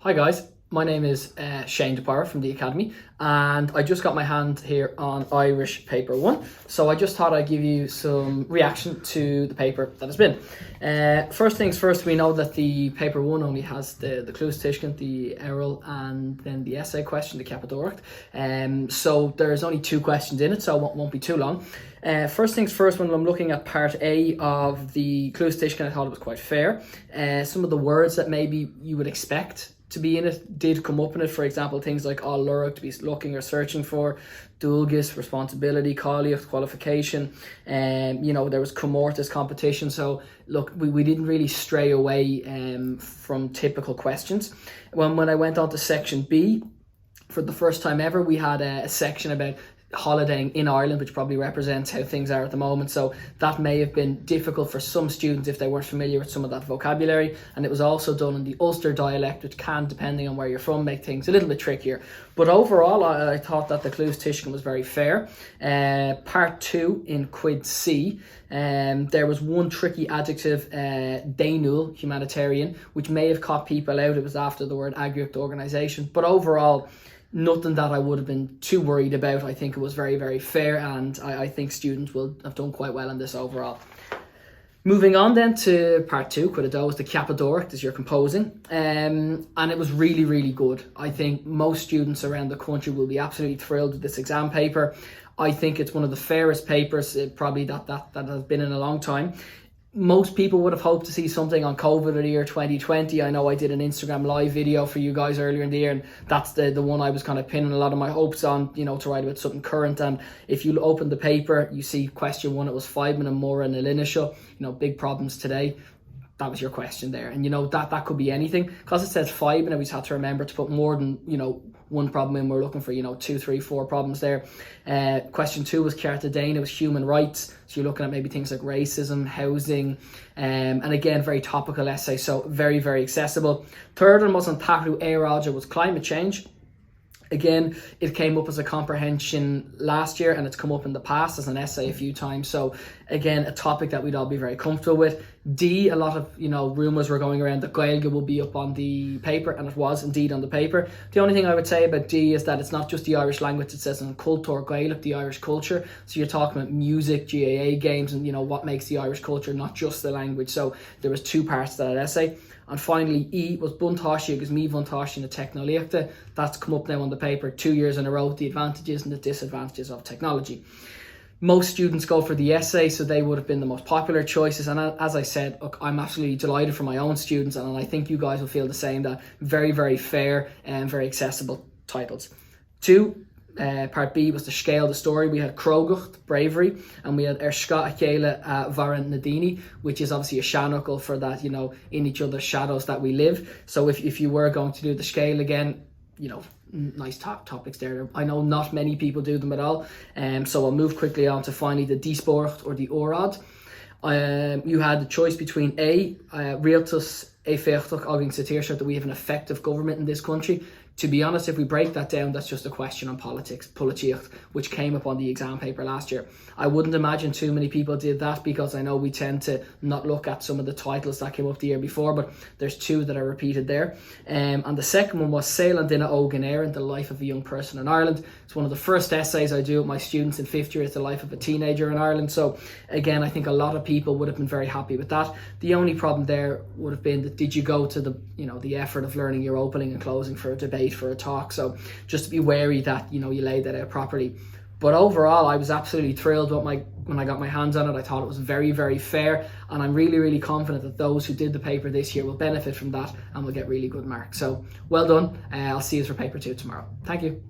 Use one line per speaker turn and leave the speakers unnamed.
Hi guys, my name is Shane DePara from the Academy, and I just got my hand here on Irish paper 1, so I just thought I'd give you some reaction to the paper that has been. First things first, we know that the paper 1 only has the cluas tuiscint, the oral, and then the essay question, the Ceappadóireacht. So there's only 2 questions in it, so it won't be too long. First things first, when I'm looking at part A of the cluas tuiscint, I thought it was quite fair. Some of the words that maybe you would expect to be in it did come up in it. For example, things like all lurg, to be looking or searching for, dulgus, responsibility, cáilíocht, qualification, there was comórtas, competition. So look, we didn't really stray away from typical questions. When I went on to section B, for the first time ever, we had a section about holidaying in Ireland, which probably represents how things are at the moment. So that may have been difficult for some students if they weren't familiar with some of that vocabulary. And it was also done in the Ulster dialect, which can, depending on where you're from, make things a little bit trickier. But overall, I thought that the cluas tuiscint was very fair. Part 2 in Quid C, there was one tricky adjective, dénúil, humanitarian, which may have caught people out. It was after the word agriacht organisation. But overall, nothing that I would have been too worried about. I think it was very, very fair, and I think students will have done quite well in this overall. Moving on then to part 2, Quid the Ceappadóireacht as you're composing, and it was really, really good. I think most students around the country will be absolutely thrilled with this exam paper. I think it's one of the fairest papers probably that has been in a long time. Most people would have hoped to see something on COVID of the year 2020. I know I did an Instagram live video for you guys earlier in the year, and that's the one I was kind of pinning a lot of my hopes on, to write about something current. And if you open the paper, you see question 1, it was Feidhmeanna Móra na Liniseo, big problems today. That was your question there. And that could be anything. Because it says Feidhmeanna, we just had to remember to put more than, one problem in. We're looking for, 2, 3, 4 problems there. Question 2 was Cearta Déine, it was human rights. So you're looking at maybe things like racism, housing, and again, very topical essay. So very, very accessible. Third one was Untitled Chapter, was climate change. Again, it came up as a comprehension last year, and it's come up in the past as an essay a few times. So again, a topic that we'd all be very comfortable with. D, a lot of rumours were going around that Gaeilge will be up on the paper, and it was indeed on the paper. The only thing I would say about D is that it's not just the Irish language. It says in Cultúr Gaeilge, the Irish culture. So you're talking about music, GAA games, and what makes the Irish culture, not just the language. So there was 2 parts to that essay. And finally, E was Buntáiste agus mí buntáiste na technoléachta. That's come up now on the paper 2 years in a row, the advantages and the disadvantages of technology. Most students go for the essay, so they would have been the most popular choices. And as I said, look, I'm absolutely delighted for my own students, and I think you guys will feel the same, that very, very fair and very accessible titles. 2, part B was the Scale, the story. We had Crogacht, bravery, and we had Sca a Chéile Varan Nadini, which is obviously a shanukal for that, in each other's shadows that we live. So if you were going to do the Scale again, nice topics there. I know not many people do them at all, so I'll move quickly on to finally the Díspóireacht or the Órad. You had the choice between A, Rialtas éifeachtacht agin sa tíortha, that we have an effective government in this country. To be honest, if we break that down, that's just a question on politics, polítíocht, which came up on the exam paper last year. I wouldn't imagine too many people did that, because I know we tend to not look at some of the titles that came up the year before, but there's 2 that are repeated there. And the second one was Séadhan ó Gnéireann, the life of a young person in Ireland. It's one of the first essays I do with my students in 5th year. It's the life of a teenager in Ireland. So again, I think a lot of people would have been very happy with that. The only problem there would have been that did you go to the effort of learning your opening and closing for a debate, for a talk. So just to be wary that you laid that out properly. But overall, I was absolutely thrilled when I got my hands on it. I thought it was very, very fair, and I'm really, really confident that those who did the paper this year will benefit from that and will get really good marks. So well done. I'll see you for paper 2 tomorrow. Thank you.